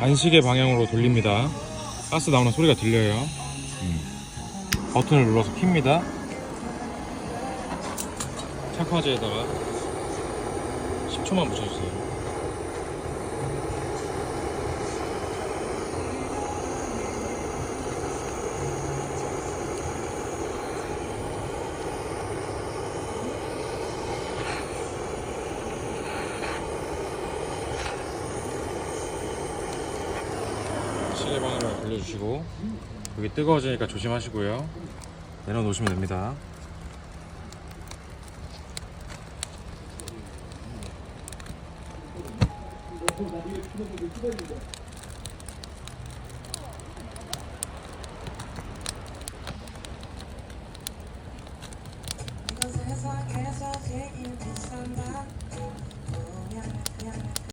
안시계 방향으로 돌립니다. 가스 나오는 소리가 들려요. 버튼을 눌러서 킵니다. 착화제에다가 10초만 묻혀주세요. 시계 방향으로 돌려주시고, 여기 뜨거워지니까 조심하시고요. 내려놓으시면 됩니다. 이곳에서 계속 얘기를 비싼다.